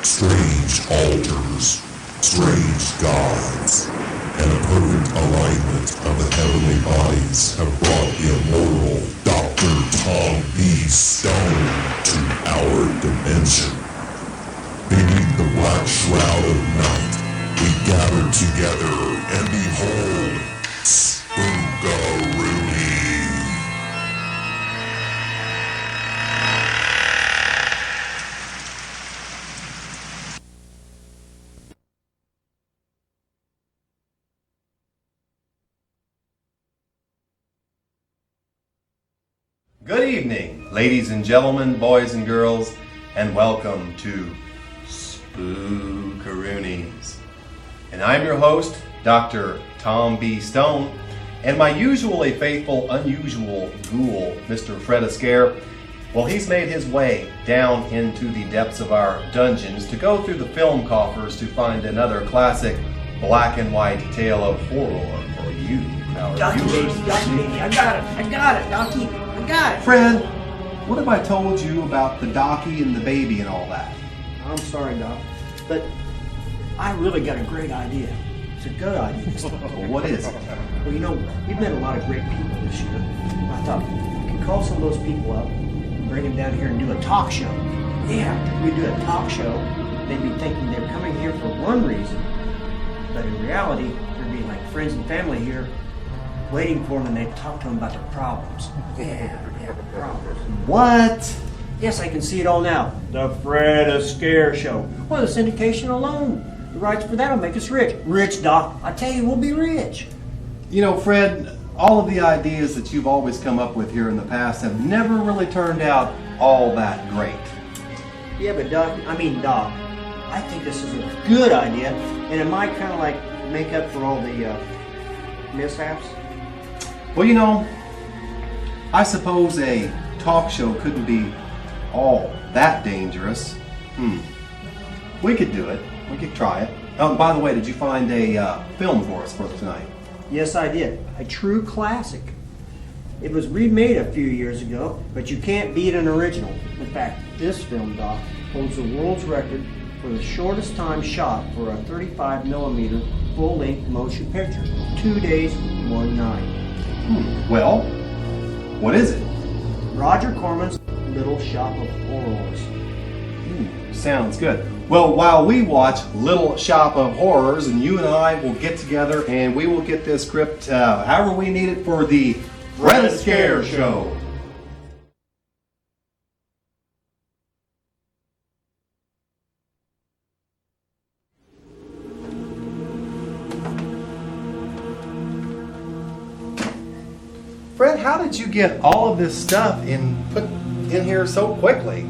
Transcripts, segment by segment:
Strange altars, strange gods, and a perfect alignment of the heavenly bodies have brought the immortal Doktor Tom B stone to our dimension. Beneath the black shroud of night, we gather together and behold Spookaroonies. Good evening, ladies and gentlemen, boys and girls, and welcome to Spookaroonies. And I'm your host, Dr. Tom B. Stone, and my usually faithful, unusual ghoul, Mr. Fred Ascare, well, he's made his way down into the depths of our dungeons to go through the film coffers to find another classic black and white tale of horror for you, our viewers. Docky, I got it, Docky. Got it. Fred, what have I told you about the Docky and the baby and all that? I'm sorry, Doc, but I really got a great idea. It's a good idea. Well, what is it? Well, you know, we've met a lot of great people this year. I thought we could call some of those people up and bring them down here and do a talk show. Yeah, we do a talk show. They'd be thinking they're coming here for one reason, but in reality, there'd be like friends and family here waiting for them, and they'd talk to them about their problems. Yeah, problems. What? Yes, I can see it all now. The Fred Ascare Show. Well, the syndication alone. The rights for that will make us rich. Rich, Doc. I tell you, we'll be rich. You know, Fred, all of the ideas that you've always come up with here in the past have never really turned out all that great. Yeah, but Doc, I think this is a good idea, and it might kind of like make up for all the mishaps. Well, you know, I suppose a talk show couldn't be all that dangerous. We could do it. We could try it. Oh, by the way, did you find a film for us for tonight? Yes, I did. A true classic. It was remade a few years ago, but you can't beat an original. In fact, this film, Doc, holds the world's record for the shortest time shot for a 35mm full-length motion picture. 2 days, 1 night. Well, what is it? Roger Corman's Little Shop of Horrors. Sounds good. Well, while we watch Little Shop of Horrors, and you and I will get together and we will get this script however we need it for the Fred Ascare Show. Fred, how did you get all of this stuff put in here so quickly?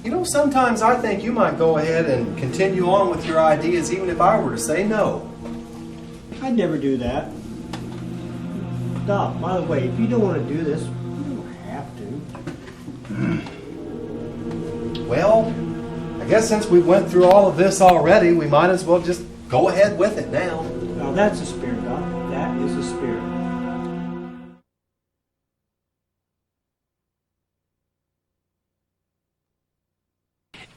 You know, sometimes I think you might go ahead and continue on with your ideas even if I were to say no. I'd never do that. Doc, by the way, if you don't want to do this, you don't have to. Well, I guess since we went through all of this already, we might as well just go ahead with it now. Now that's a spirit, Doc. That is a spirit.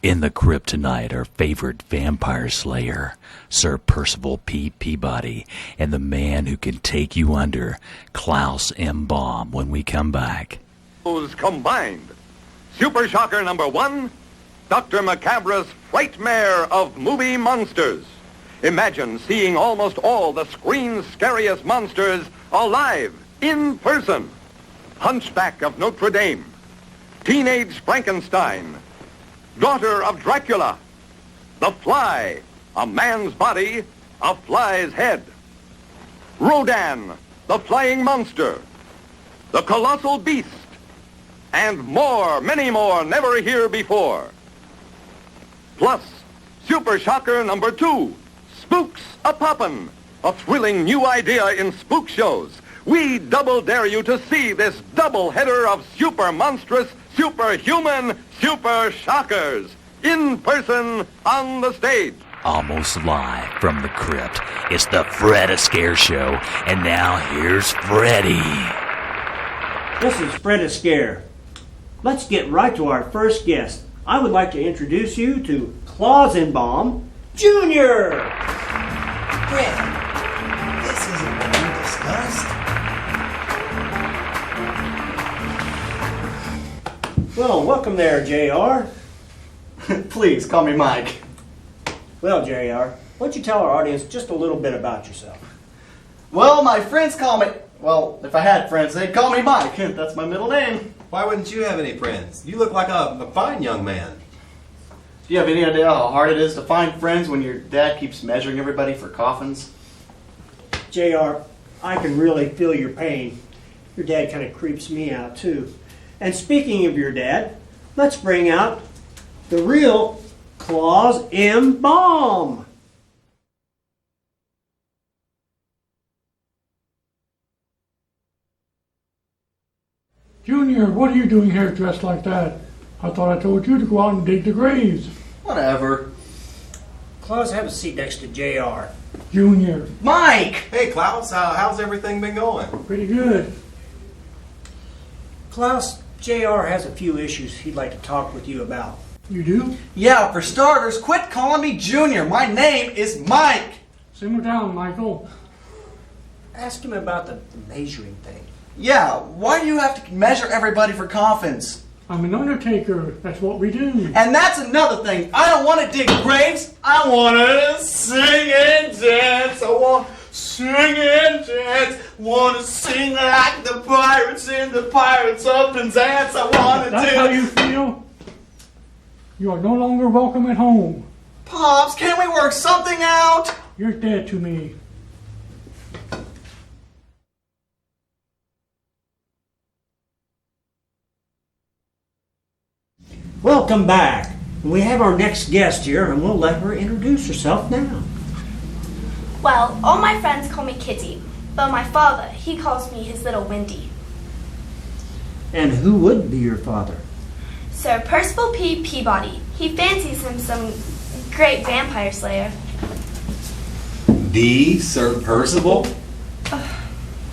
In the crypt tonight, our favorite vampire slayer, Sir Percival P. Peabody, and the man who can take you under, Klaus M. Baum, when we come back. Combined. Super Shocker number 1, Dr. Macabre's Frightmare of Movie Monsters. Imagine seeing almost all the screen's scariest monsters alive, in person. Hunchback of Notre Dame, Teenage Frankenstein, Daughter of Dracula, The Fly, a man's body, a fly's head. Rodan, the flying monster, the colossal beast, and more, many more, never here before. Plus, Super Shocker number 2, Spooks A-Poppin', a thrilling new idea in spook shows. We double dare you to see this double header of super monstrous, superhuman, super shockers, in person on the stage. Almost live from the crypt, it's the Fred Ascare Show, and now here's Freddy. This is Fred Ascare. Let's get right to our first guest. I would like to introduce you to Clausenbaum Jr. Fred, this isn't what we discussed. Well, welcome there, JR. Please, call me Mike. Well, JR, why don't you tell our audience just a little bit about yourself? Well, my friends call me... Well, if I had friends, they'd call me Mike. That's my middle name. Why wouldn't you have any friends? You look like a fine young man. Do you have any idea how hard it is to find friends when your dad keeps measuring everybody for coffins? JR, I can really feel your pain. Your dad kind of creeps me out, too. And speaking of your dad, let's bring out the real Claus M. Baum. Junior, what are you doing here dressed like that? I thought I told you to go out and dig the graves. Whatever. Claus, have a seat next to JR. Junior, Mike! Hey, Klaus, how's everything been going? pretty good. Klaus, JR has a few issues he'd like to talk with you about. You do? Yeah, for starters, quit calling me Junior. My name is Mike. Simmer down, Michael. Ask him about the measuring thing. Yeah, why do you have to measure everybody for coffins? I'm an undertaker. That's what we do. And that's another thing. I don't want to dig graves. I want to sing and dance. I want to sing and dance. Want to sing like the pirates in the Pirates of Penzance. I want to That's how you feel? You are no longer welcome at home. Pops, can't we work something out? You're dead to me. Welcome back. We have our next guest here, and we'll let her introduce herself now. Well, all my friends call me Kitty, but my father, he calls me his little Wendy. And who would be your father? Sir Percival P. Peabody. He fancies him some great vampire slayer. The Sir Percival?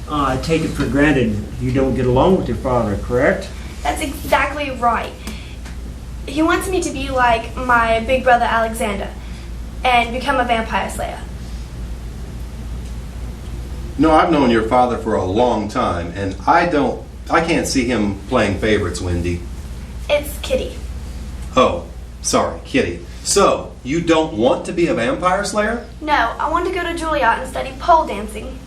I take it for granted you don't get along with your father, correct? That's exactly right. He wants me to be like my big brother Alexander and become a vampire slayer. No, I've known your father for a long time, and I can't see him playing favorites, Wendy. It's Kitty. Oh, sorry, Kitty. So, you don't want to be a vampire slayer? No, I want to go to Juilliard and study pole dancing.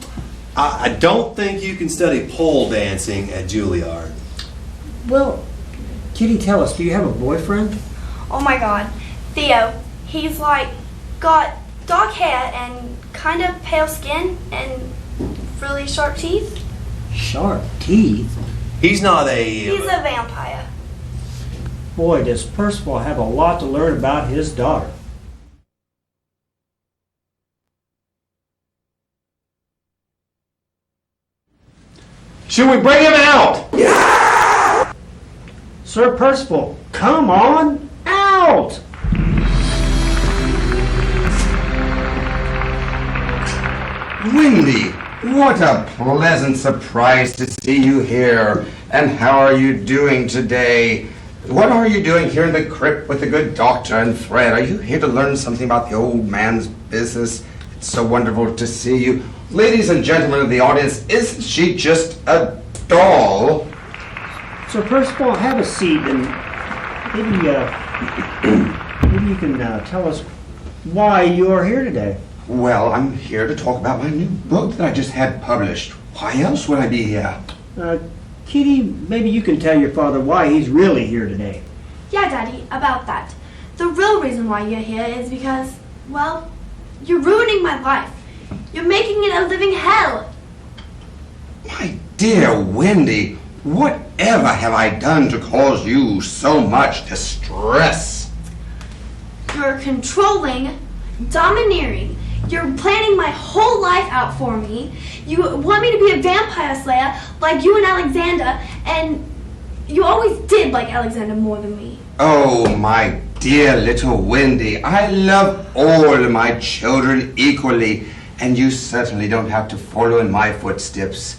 I don't think you can study pole dancing at Juilliard. Well, Kitty, tell us, do you have a boyfriend? Oh my god. Theo, he's like got dark hair and kind of pale skin and really sharp teeth. Sharp teeth? He's not He's a vampire. Boy, does Percival have a lot to learn about his daughter. Should we bring him out? Sir Percival, come on out! Wendy, what a pleasant surprise to see you here. And how are you doing today? What are you doing here in the crypt with the good doctor and Fred? Are you here to learn something about the old man's business? It's so wonderful to see you. Ladies and gentlemen of the audience, isn't she just a doll? Sir Percival, have a seat and maybe you can tell us why you are here today. Well, I'm here to talk about my new book that I just had published. Why else would I be here? Kitty, maybe you can tell your father why he's really here today. Yeah, Daddy, about that. The real reason why you're here is because, well, you're ruining my life. You're making it a living hell. My dear Wendy, whatever have I done to cause you so much distress? You're controlling, domineering. You're planning my whole life out for me. You want me to be a vampire slayer like you and Alexander, and you always did like Alexander more than me. Oh, my dear little Wendy, I love all of my children equally, and you certainly don't have to follow in my footsteps.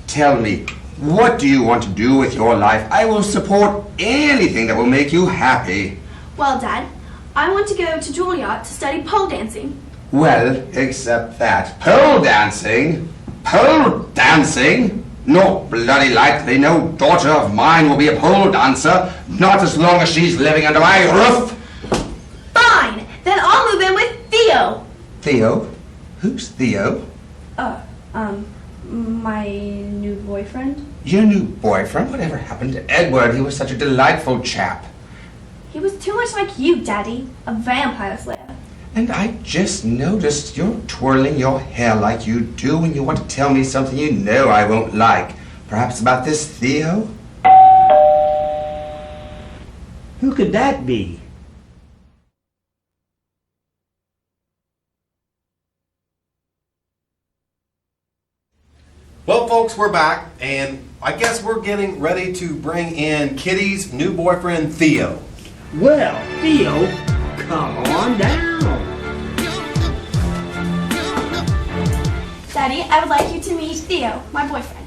Tell me, what do you want to do with your life? I will support anything that will make you happy. Well, Dad, I want to go to Juilliard to study pole dancing. Well, except that. Pole dancing? Pole dancing? No, bloody likely. No daughter of mine will be a pole dancer. Not as long as she's living under my roof. Fine! Then I'll move in with Theo. Theo? Who's Theo? My new boyfriend. Your new boyfriend? Whatever happened to Edward? He was such a delightful chap. He was too much like you, Daddy. A vampire slayer. And I just noticed you're twirling your hair like you do when you want to tell me something you know I won't like. Perhaps about this Theo? Who could that be? Well, folks, we're back, and I guess we're getting ready to bring in Kitty's new boyfriend, Theo. Well, Theo, come on down. Daddy, I would like you to meet Theo, my boyfriend.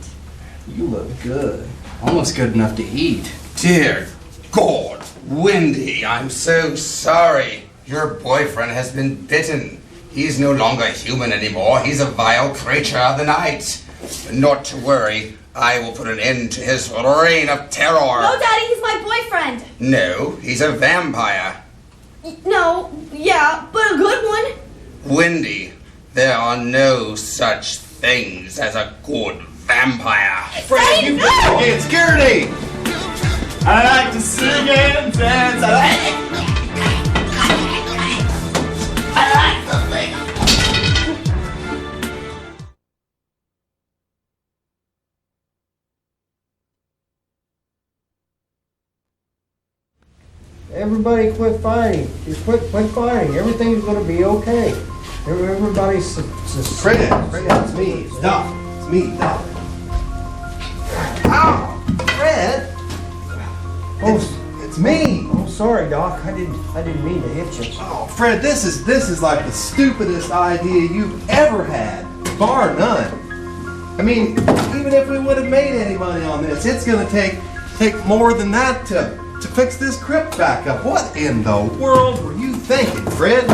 You look good. Almost good enough to eat. Dear God, Wendy, I'm so sorry. Your boyfriend has been bitten. He's no longer human anymore. He's a vile creature of the night. Not to worry. I will put an end to his reign of terror. No, Daddy, he's my boyfriend. No, he's a vampire. No, yeah, but a good one. Wendy, there are no such things as a good vampire. Fred, you can't scare me! I like to sing and dance. I like the thing. Everybody quit fighting. Just quit fighting. Everything's going to be okay. Everybody's... Fred, it's me. It's Doc. It's me, Doc. Ow! Fred! It's me! Oh, sorry, Doc. I didn't mean to hit you. Oh, Fred, this is like the stupidest idea you've ever had, bar none. I mean, even if we would have made any money on this, it's gonna take more than that to fix this crypt back up. What in the world were you thinking, Fred?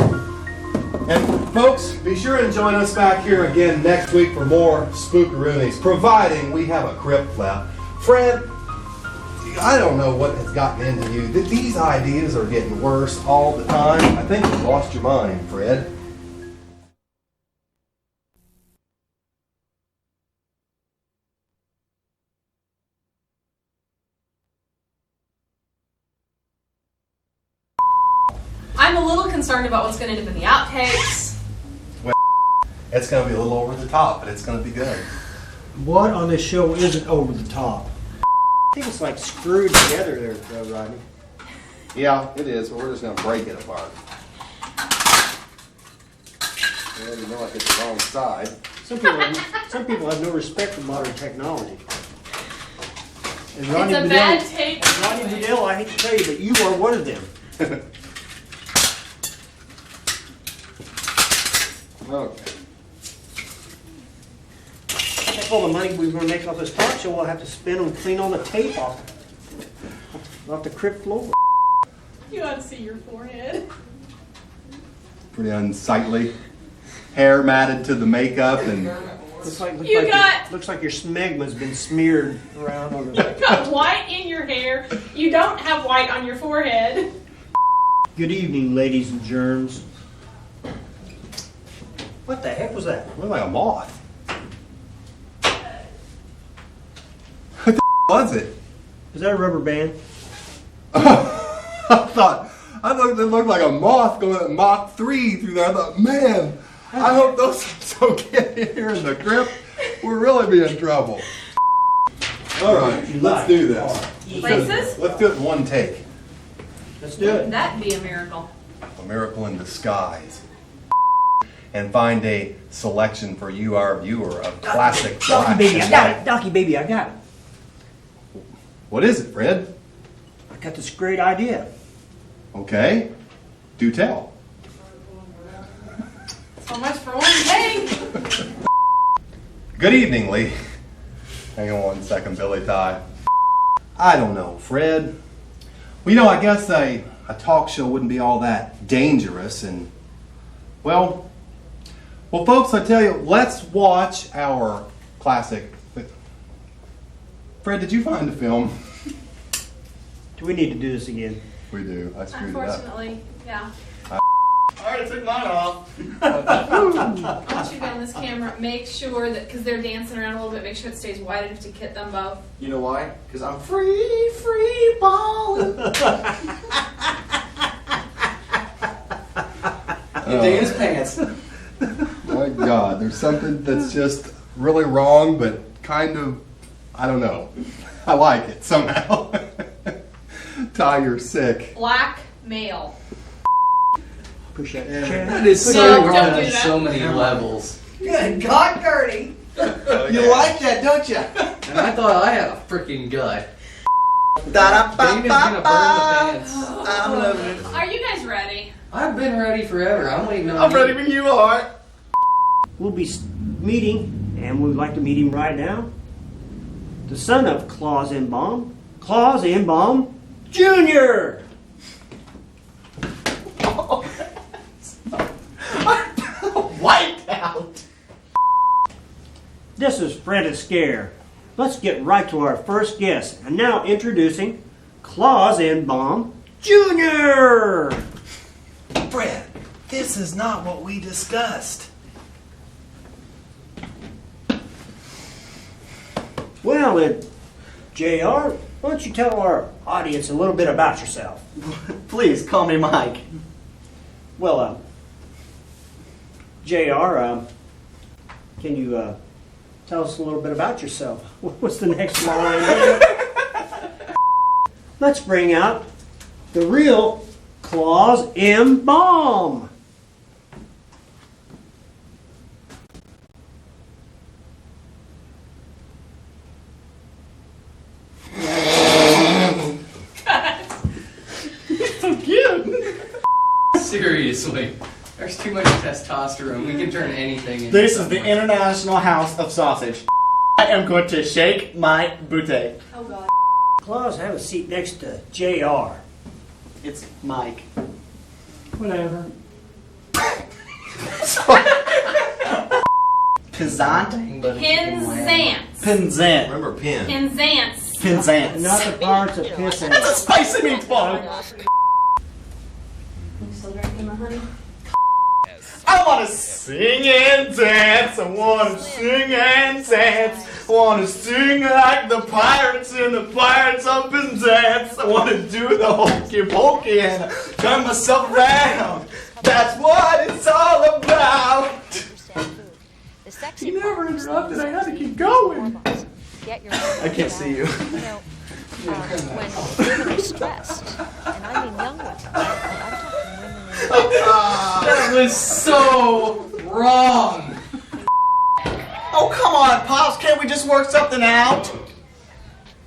And folks, be sure and join us back here again next week for more Spookaroonies, providing we have a crypt left. Fred, I don't know what has gotten into you. These ideas are getting worse all the time. I think you lost your mind, Fred. I'm a little concerned about what's going to end up in the outtakes. Well, it's going to be a little over the top, but it's going to be good. What on this show isn't over the top? I think it's like screwed together there, Rodney. Yeah, it is, but we're just going to break it apart. Well, you know I hit the wrong side. Some people have no respect for modern technology. And It's a bad tape. Rodney Budell, I hate to tell you, but you are one of them. Okay. That's all the money we're going to make off this talk show. We'll have to spend on clean all the tape off the crypt floor. You ought to see your forehead. Pretty unsightly. Hair matted to the makeup and... Looks like your smegma's been smeared around on the... You've got white in your hair. You don't have white on your forehead. Good evening, ladies and germs. What the heck was that? It looked like a moth. What the was it? Is that a rubber band? I thought it looked like a moth going at Mach 3 through there. I thought, man, I hope those don't get here in the crypt. We'll really be in trouble. All right, let's do this. Places? Let's do it in one take. Let's do it. That'd be a miracle. A miracle in disguise. And find a selection for you, our viewer, of classic black Docky baby, and I got white. it. Docky baby, I got it. What is it, Fred? I got this great idea. Okay, do tell. So much for one take. Good evening, Lee. Hang on one second, Billy Ty. I don't know, Fred. Well, I guess a a talk show wouldn't be all that dangerous. And well, folks, I tell you, let's watch our classic. Fred, did you find the film? Do we need to do this again? We do. I screwed it up. Unfortunately, yeah. I already took mine off. I want you to go on this camera. Make sure that, because they're dancing around a little bit, make sure it stays wide enough to hit them both. You know why? Because I'm free balling. You dance pants. My God, there's something that's just really wrong, but kind of, I don't know. I like it somehow. Ty, you're sick. Black male. Push that Yeah. chair. That is No, so don't wrong do on that. so many levels. Good God, Gertie! You like that, don't you? And I thought I had a freaking gut. Damon's gonna burn the pants. I'm loving it. Are you guys ready? I've been ready forever. I'm waiting on I'm you. ready when you are. We'll be meeting, and we'd like to meet him right now. The son of Claus Embaum, Claus Embaum Jr. Wiped out. This is Fred Ascare. Let's get right to our first guest. And now introducing Claus Embaum Jr. Fred, this is not what we discussed. Well, JR, why don't you tell our audience a little bit about yourself? Please call me Mike. Well, JR, can you tell us a little bit about yourself? What's the next line? Let's bring out the real Claus Embaum. So cute. Seriously. There's too much testosterone. We can turn anything into This is something. the International House of Sausage. I am going to shake my booty. Oh God. Claus, have a seat next to JR. It's Mike. Whatever. Penzant? Penzance. Penzant. Remember Pin. Penzance. Penzance. Not the parts of pissing. That's a spicy meatball. You still drinking my honey? I want to sing and dance. I want to sing and dance. I want to sing like the pirates in the Pirates of Penzance. I want to do the hokey pokey and turn myself around. That's what it's all about. You never interrupted. I had to keep going. I can't see you. When women are stressed, and I mean young women, I'm talking women in That was so wrong. Oh, come on, Pops. Can't we just work something out?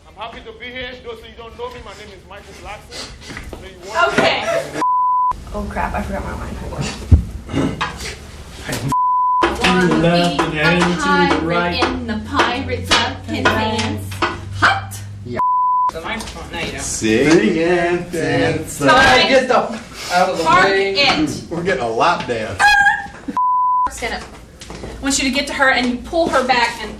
I'm happy to be here. Those of you who don't know me, my name is Michael Blackson. Okay. Oh crap, I forgot my line. Hold on. Wanna left be and heading a to the pirate right. in the Pirates of Penzance. Hot! The microphone. No, you don't. See? and dance. Time. Get the out of the Park way. it. We're getting a lap dance. Stand up. I want you to get to her and you pull her back and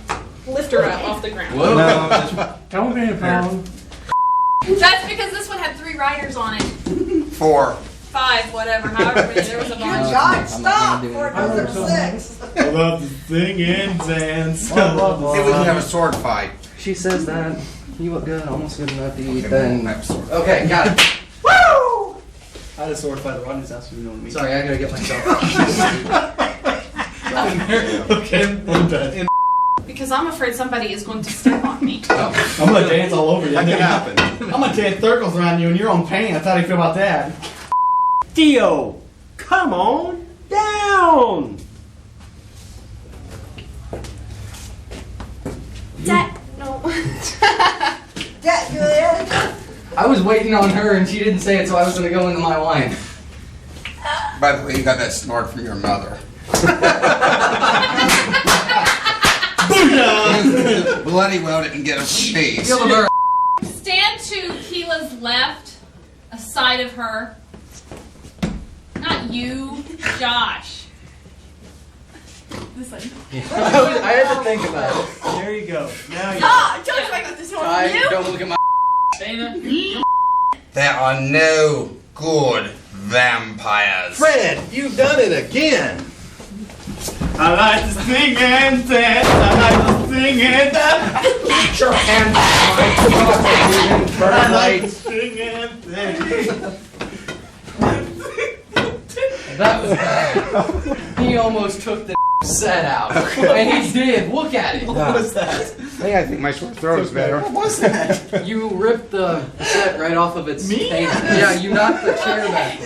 lift her up off the ground. Whoa. Don't be a problem. That's because this one had 3 riders on it. 4. 5, whatever, however many. There was a bunch. God, stop before it goes to 6. I love to sing and dance. See, we can have a sword fight. She says that. You look good, almost good enough to eat. Then okay, got it. Woo! I had a sword fight at Rodney's house. You know what I mean? Sorry, I gotta get myself. Okay, I'm done. Because I'm afraid somebody is going to step on me. I'm gonna dance all over you. That can happen. I'm gonna dance circles around you, and you're on pants. How do you feel about that? Theo, come on down. Dad, no. I was waiting on her and she didn't say it, so I was gonna go into my line. By the way, you got that snort from your mother. Bloody well didn't get a face. Feel the burn. Stand to Keela's left, a side of her. Not you, Josh. This one. I had to think about it. There you go. Now you. Ah, don't you like this one? You? Don't look at my Dana. There are no good vampires. Fred, you've done it again. I like to sing and dance. I like to sing and dance. Get your hands off my I like to bird sing and dance. That was bad. He almost took the set out. And he did. Look at it. What was that? Hey, I think my short throat is better. What was that? You ripped the set right off of its paint. Yeah, you knocked the chair back.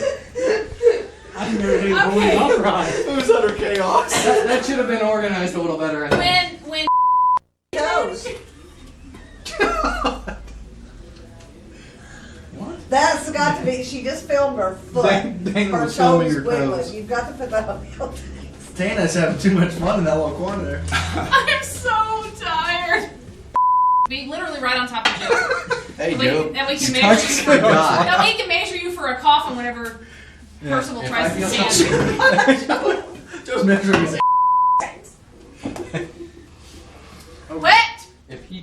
I didn't know they were going upright. It was utter chaos. That should have been organized a little better. I think. When Toes. That's got to be. She just filmed her foot. Dana Her was filming toes her wiggling. toes. You've got to put that on video. Dana's having too much fun in that little corner there. I'm so tired. Be literally right on top of Joe. Hey, Joe. Then we can measure you for. Then we can measure you for a coffin whenever Percival tries to stand. Joe's measuring his Wet. If he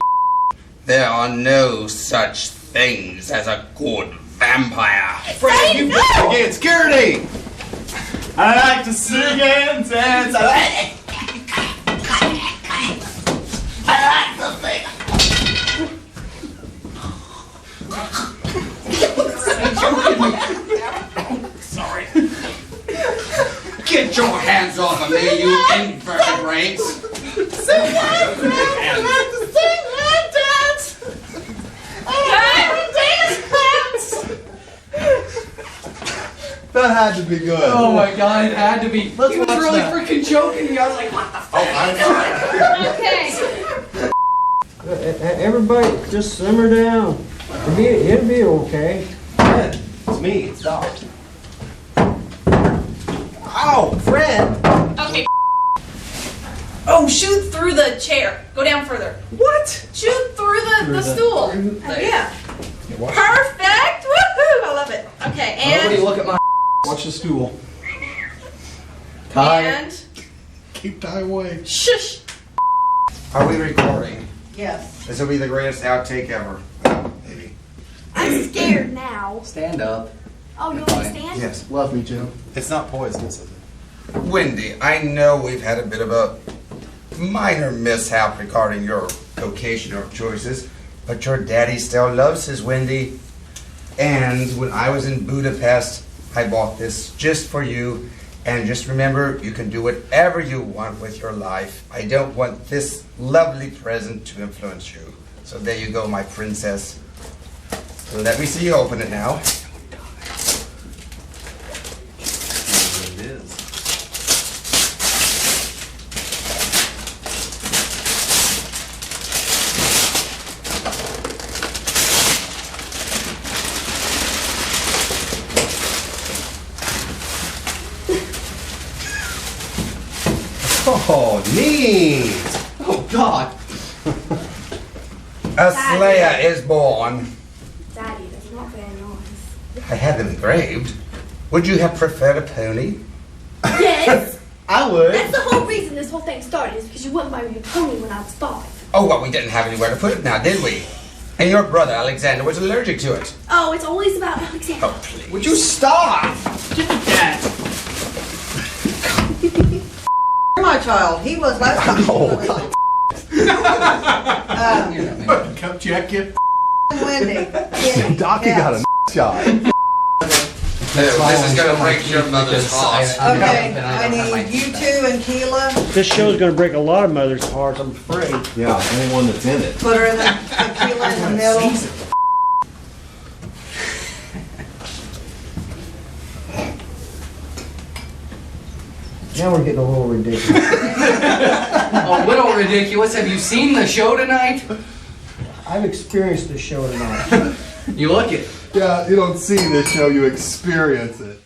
There are no such things as a good vampire. Fred, you did it again. Security. I like to sing and dance. I like to sing. Sorry. Get your hands off of me, you invertebrates. Sing and dance. I like to sing and dance. That had to be good. Oh my god, it had to be. Let's he was watch really that. freaking joking me. I was like, what the fuck? Okay. Everybody, just simmer down. It'll be okay. Fred, it's me. It's Doc. Ow, Fred. Okay. Oh, shoot through the chair. Go down further. What? Shoot through the stool. Yeah. Perfect. Woohoo! I love it. Okay, Nobody and look at my Watch the stool. and Keep tie away. shush. Are we recording? Yes. This will be the greatest outtake ever. Maybe. I'm scared now. stand up. Oh, you want me to stand? Yes. Love me, Joe. It's not poisonous, is it? Wendy, I know we've had a bit of a minor mishap regarding your vocational choices, but your daddy still loves his Wendy. And when I was in Budapest, I bought this just for you. And just remember, you can do whatever you want with your life. I don't want this lovely present to influence you. So there you go, my princess. Let me see you open it now. It is. Oh, neat! Oh god. A Slayer is born. Daddy, that's not very nice. I had them engraved. Would you have preferred a pony? Yes! I would. That's the whole reason this whole thing started, is because you wouldn't buy me a pony when I was 5. Oh, well, we didn't have anywhere to put it now, did we? And your brother, Alexander, was allergic to it. Oh, it's always about Alexander. Oh, please. Would you stop? Give me that. My child, he was last time. Come check you. Wendy. Doc, you got a shot. This is going to break your mother's heart. Okay, I need you two and Keela. This show's gonna break a lot of mothers' hearts, I'm afraid. Yeah, anyone that's in it. Put her in the Keela in the middle. Now we're getting a little ridiculous. A little ridiculous. Have you seen the show tonight? I've experienced this show tonight. You look it. Yeah, you don't see this show, you experience it.